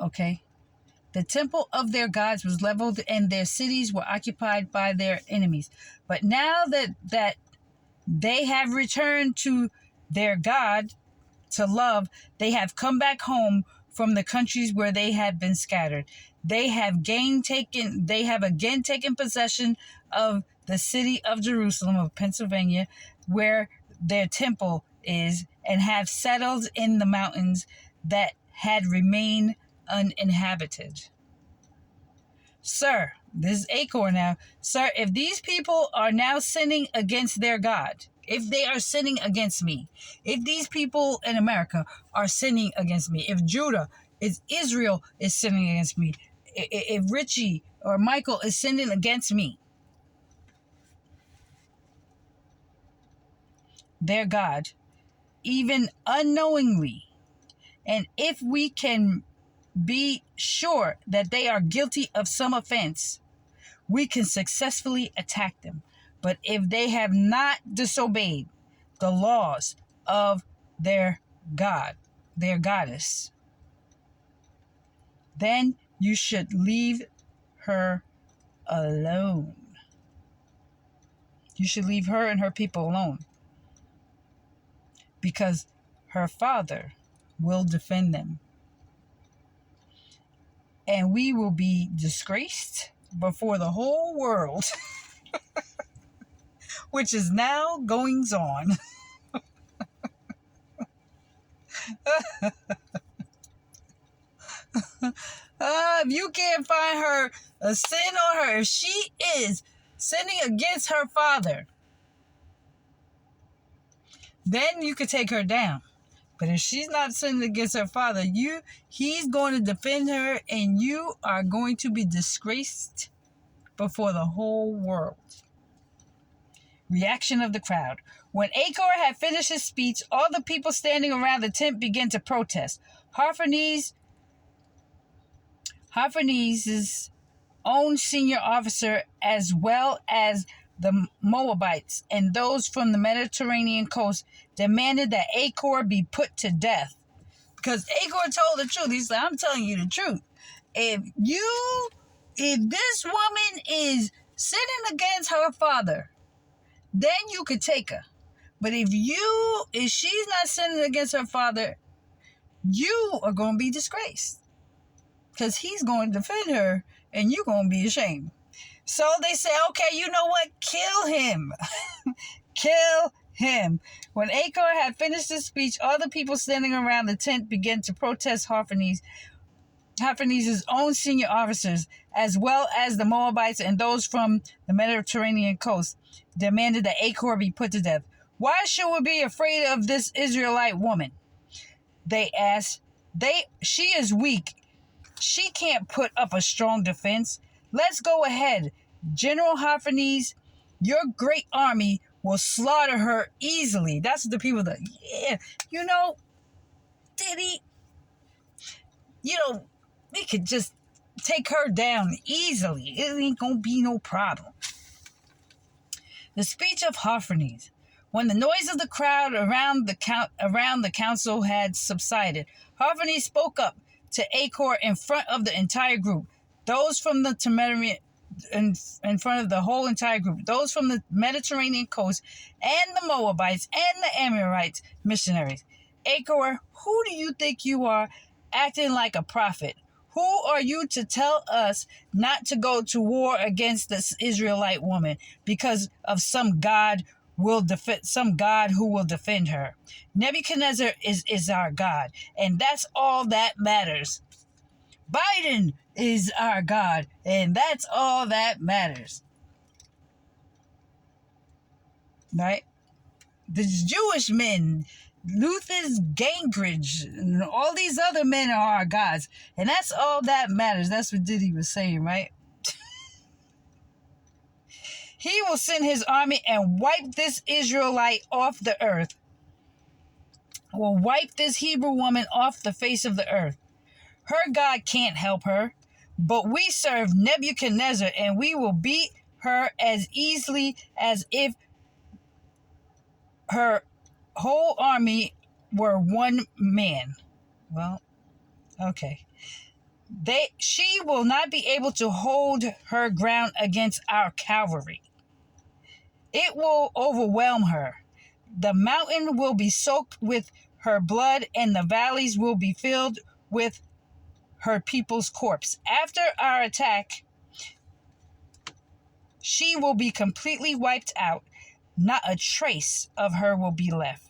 Okay. The temple of their gods was leveled and their cities were occupied by their enemies. But now that they have returned to their God to love, they have come back home from the countries where they had been scattered. They have again taken possession of the city of Jerusalem of Pennsylvania, where their temple is, and have settled in the mountains that had remained uninhabited. Sir, this is Achor now. Sir, if these people are now sinning against their God, if they are sinning against me, if these people in America are sinning against me, if Israel is sinning against me, if Richie or Michael is sinning against me, their God, even unknowingly, and if we can be sure that they are guilty of some offense, we can successfully attack them. But if they have not disobeyed the laws of their God, their goddess, then you should leave her alone. You should leave her and her people alone, because her father will defend them. And we will be disgraced before the whole world, which is now goings on. If you can't find her a sin on her, if she is sinning against her father, then you could take her down. But if she's not sinning against her father, he's going to defend her, and you are going to be disgraced before the whole world. Reaction of the crowd. When Achor had finished his speech, all the people standing around the tent began to protest. Hophanes's own senior officer, as well as the Moabites and those from the Mediterranean coast, demanded that Achor be put to death. Because Achor told the truth. He said, I'm telling you the truth. If this woman is sinning against her father, then you could take her. But if she's not sinning against her father, you are going to be disgraced. Because he's going to defend her, and you're going to be ashamed. So they say, okay, you know what? Kill him. Kill him. When Achor had finished his speech, all the people standing around the tent began to protest Hophanes's own senior officers, as well as the Moabites and those from the Mediterranean coast, demanded that Achor be put to death. Why should we be afraid of this Israelite woman? They asked. She is weak. She can't put up a strong defense. Let's go ahead. General Hophanes, your great army will slaughter her easily. That's the people that, we could just take her down easily. It ain't gonna be no problem. The speech of Hophanes. When the noise of the crowd around the council had subsided, Hophanes spoke up to Achor in front of the entire group. Those from the in front of the whole entire group. Those from the Mediterranean coast and the Moabites and the Amorites missionaries. Achor, who do you think you are, acting like a prophet? Who are you to tell us not to go to war against this Israelite woman because of some God who will defend her? Nebuchadnezzar is our God, and that's all that matters. Biden is our God, and that's all that matters. Right? The Jewish men, Luther Gingrich, and all these other men are our gods, and that's all that matters. That's what Diddy was saying, right? He will send his army and wipe this Israelite off the earth. Will wipe this Hebrew woman off the face of the earth. Her God can't help her, but we serve Nebuchadnezzar, and we will beat her as easily as if her whole army were one man. Well, okay. She will not be able to hold her ground against our cavalry. It will overwhelm her. The mountain will be soaked with her blood, and the valleys will be filled with her people's corpse. After our attack, she will be completely wiped out. Not a trace of her will be left.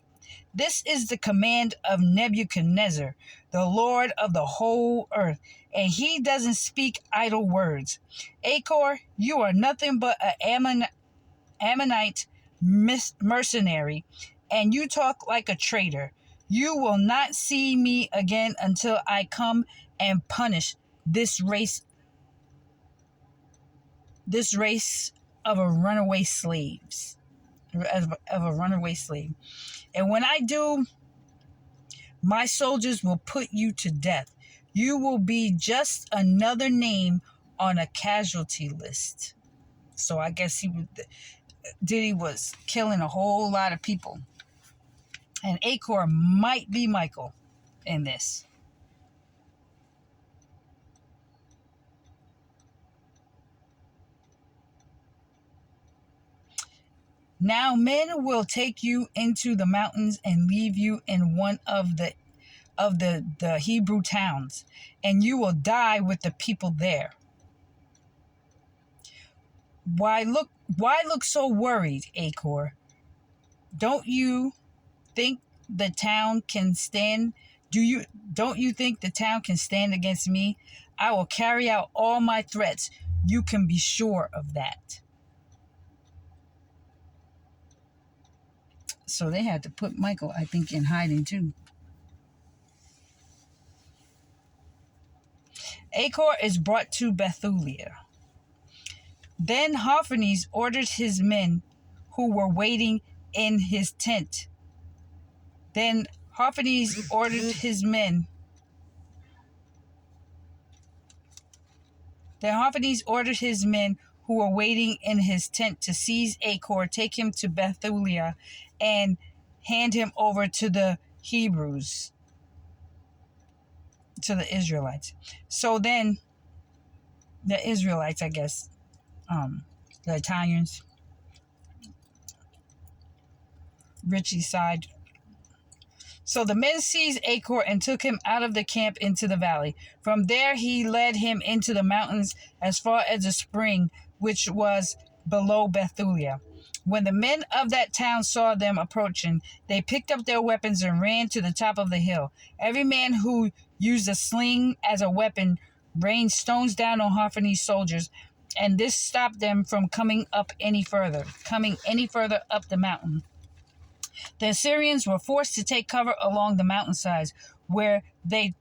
This is the command of Nebuchadnezzar, the Lord of the whole earth, and he doesn't speak idle words. Achor, you are nothing but an Ammonite mercenary, and you talk like a traitor. You will not see me again until I come and punish this race of a runaway slaves, of a runaway slave. And when I do, my soldiers will put you to death. You will be just another name on a casualty list. So I guess Diddy was killing a whole lot of people. And Achor might be Michael in this. Now men will take you into the mountains and leave you in one of the Hebrew towns, and you will die with the people there. Why look so worried, Achor? Don't you think the town can stand? Don't you think the town can stand against me? I will carry out all my threats. You can be sure of that. So they had to put Michael, I think, in hiding too. Achor is brought to Bethulia. Then Hophanes ordered his men who were waiting in his tent. Then Hophanes ordered his men who were waiting in his tent to seize Achor, take him to Bethulia, and hand him over to the Hebrews, to the Israelites. So then the Israelites, I guess, the Italians, Richie's side. So the men seized Achor and took him out of the camp into the valley. From there he led him into the mountains as far as the spring, which was below Bethulia. When the men of that town saw them approaching, they picked up their weapons and ran to the top of the hill. Every man who used a sling as a weapon rained stones down on Hophanes' soldiers, and this stopped them from coming any further up the mountain. The Assyrians were forced to take cover along the mountainsides, where they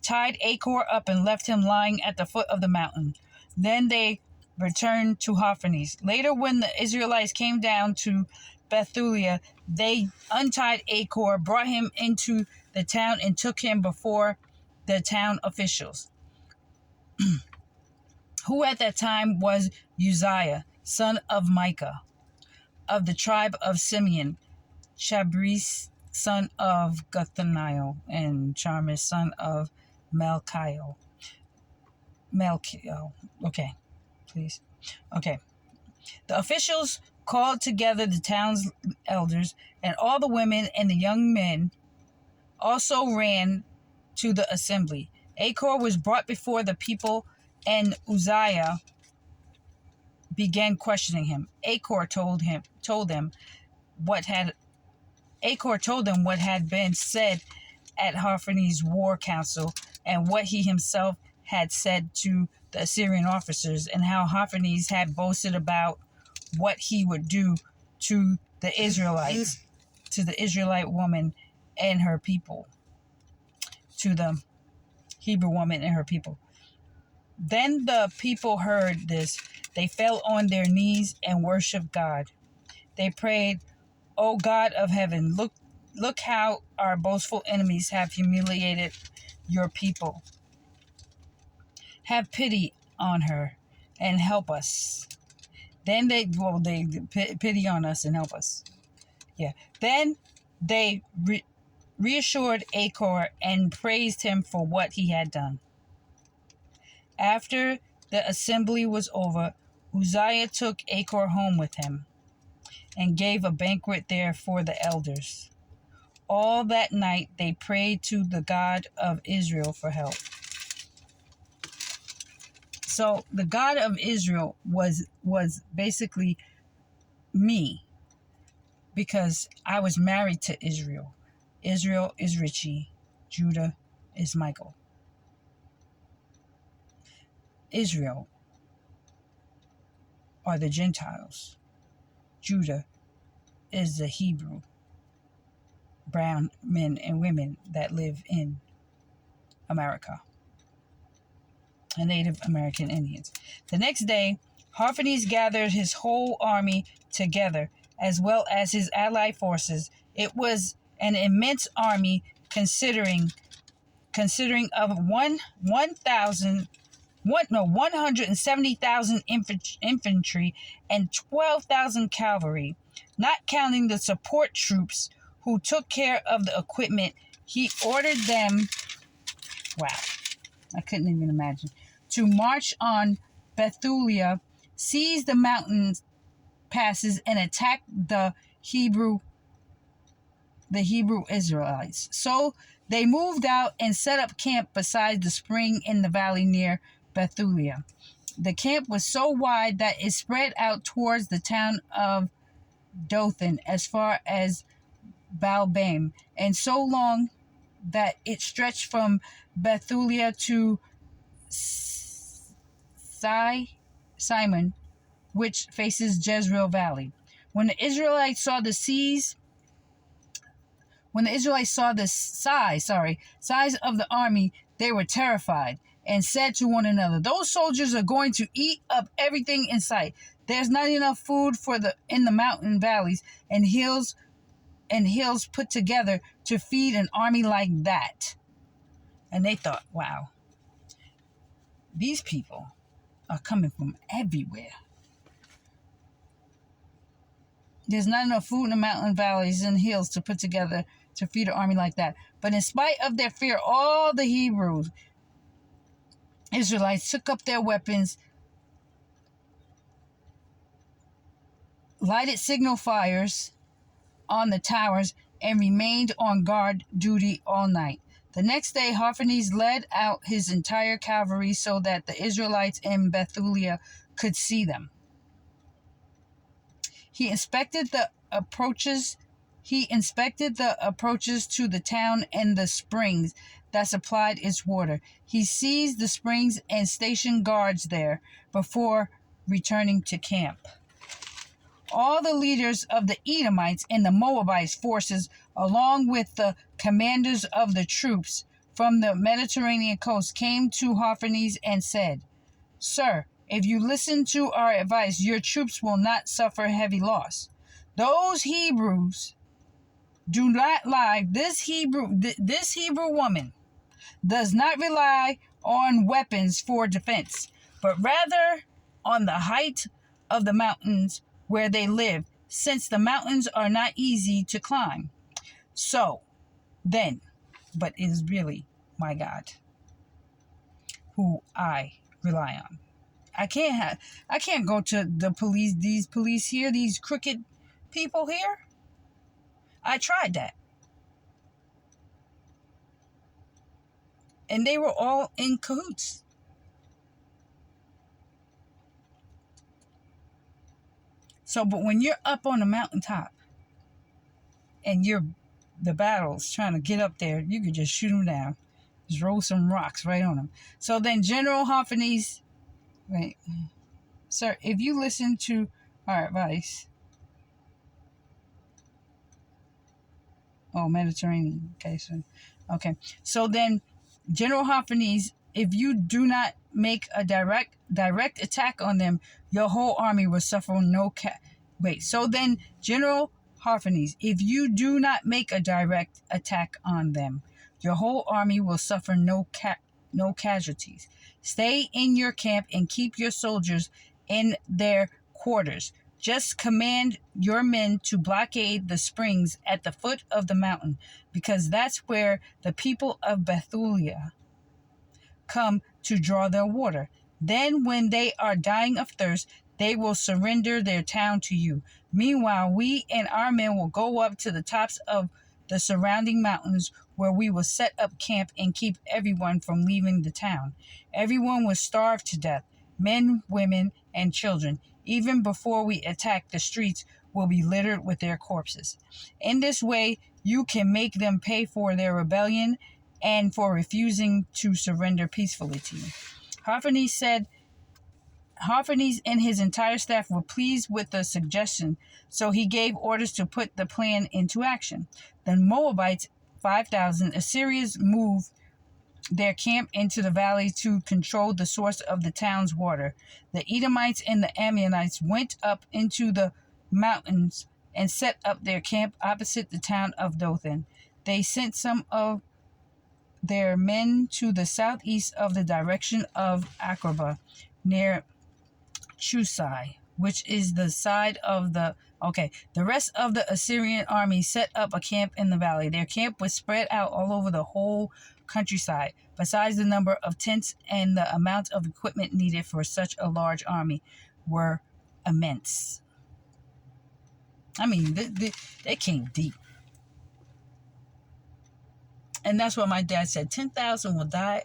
tied Achor up and left him lying at the foot of the mountain. Then they returned to Hophanes. Later, when the Israelites came down to Bethulia, they untied Achor, brought him into the town, and took him before the town officials, who at that time was Uzziah, son of Micah, of the tribe of Simeon, Shabris, son of Guthaniel, and Charmis, son of Melchiel. Okay, please. Okay. The officials called together the town's elders, and all the women and the young men also ran to the assembly. Achor was brought before the people, and Uzziah began questioning him. Achor told them what had been said at Hophanes' war council, and what he himself had said to the Assyrian officers, and how Hophanes had boasted about what he would do to the Israelites, to the Israelite woman and her people, to the Hebrew woman and her people. Then the people heard this. They fell on their knees and worshiped God. They prayed, "O God of heaven, look how our boastful enemies have humiliated your people. Have pity on her and help us." Then they pity on us and help us. Yeah. Then they reassured Achor and praised him for what he had done. After the assembly was over, Uzziah took Achor home with him and gave a banquet there for the elders. All that night they prayed to the God of Israel for help. So the God of Israel was basically me, because I was married to Israel. Israel is Richie. Judah is Michael. Israel are the Gentiles. Judah is the Hebrew, brown men and women that live in America, the Native American Indians. The next day, Hophanes gathered his whole army together, as well as his allied forces. It was an immense army, considering of 170,000 infantry and 12,000 cavalry, not counting the support troops who took care of the equipment. He ordered them, wow, I couldn't even imagine, to march on Bethulia, seize the mountain passes, and attack the Hebrew Israelites. So they moved out and set up camp beside the spring in the valley near Bethulia. The camp was so wide that it spread out towards the town of Dothan as far as Baalbaim, and so long that it stretched from Bethulia to Simon, which faces Jezreel Valley. When the Israelites saw the size of the army, they were terrified and said to one another, "Those soldiers are going to eat up everything in sight. There's not enough food in the mountain valleys and hills put together to feed an army like that." And they thought, wow, these people are coming from everywhere. There's not enough food in the mountain valleys and hills to put together to feed an army like that. But in spite of their fear, all the Hebrews, Israelites, took up their weapons, lighted signal fires on the towers, and remained on guard duty all night. The next day, Hophanes led out his entire cavalry so that the Israelites in Bethulia could see them. He inspected the approaches to the town and the springs that supplied its water. He seized the springs and stationed guards there before returning to camp. All the leaders of the Edomites and the Moabites forces, along with the commanders of the troops from the Mediterranean coast, came to Hophanes and said, "Sir, if you listen to our advice, your troops will not suffer heavy loss. Those Hebrews do not lie. This Hebrew woman does not rely on weapons for defense, but rather on the height of the mountains where they live, since the mountains are not easy to climb. So then, but it is really my God who I rely on. I can't go to the police, these police here, these crooked people here. I tried that. And they were all in cahoots. So, but when you're up on the mountaintop and the battle's trying to get up there, you could just shoot them down. Just roll some rocks right on them. So then General Hophanes, right, sir, if you listen to our advice, Mediterranean, okay. So then General Hophanes, if you do not make a direct attack on them, your whole army will suffer So then General Hophanes, if you do not make a direct attack on them, your whole army will suffer no casualties. Stay in your camp and keep your soldiers in their quarters. Just command your men to blockade the springs at the foot of the mountain, because that's where the people of Bethulia come to draw their water. Then, when they are dying of thirst, they will surrender their town to you. Meanwhile, we and our men will go up to the tops of the surrounding mountains, where we will set up camp and keep everyone from leaving the town. Everyone will starve to death. Men, women, and children, even before we attack, the streets will be littered with their corpses. In this way, you can make them pay for their rebellion and for refusing to surrender peacefully to you. Hophanes and his entire staff were pleased with the suggestion, so he gave orders to put the plan into action. The Moabites, 5,000, Assyrians moved their camp into the valley to control the source of the town's water. The Edomites and the Ammonites went up into the mountains and set up their camp opposite the town of Dothan. They sent some of their men to the southeast of the direction of Aqrabah, near Chusai, which is the side of the... Okay, the rest of the Assyrian army set up a camp in the valley. Their camp was spread out all over the whole countryside. Besides, the number of tents and the amount of equipment needed for such a large army were immense. I mean, they came deep. And that's what my dad said. 10,000 will die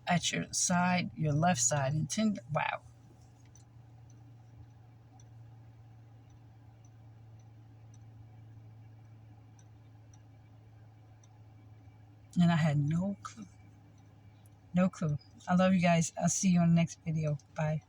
at your side, your left side. And 10, wow. And I had no clue. No clue. I love you guys. I'll see you on the next video. Bye.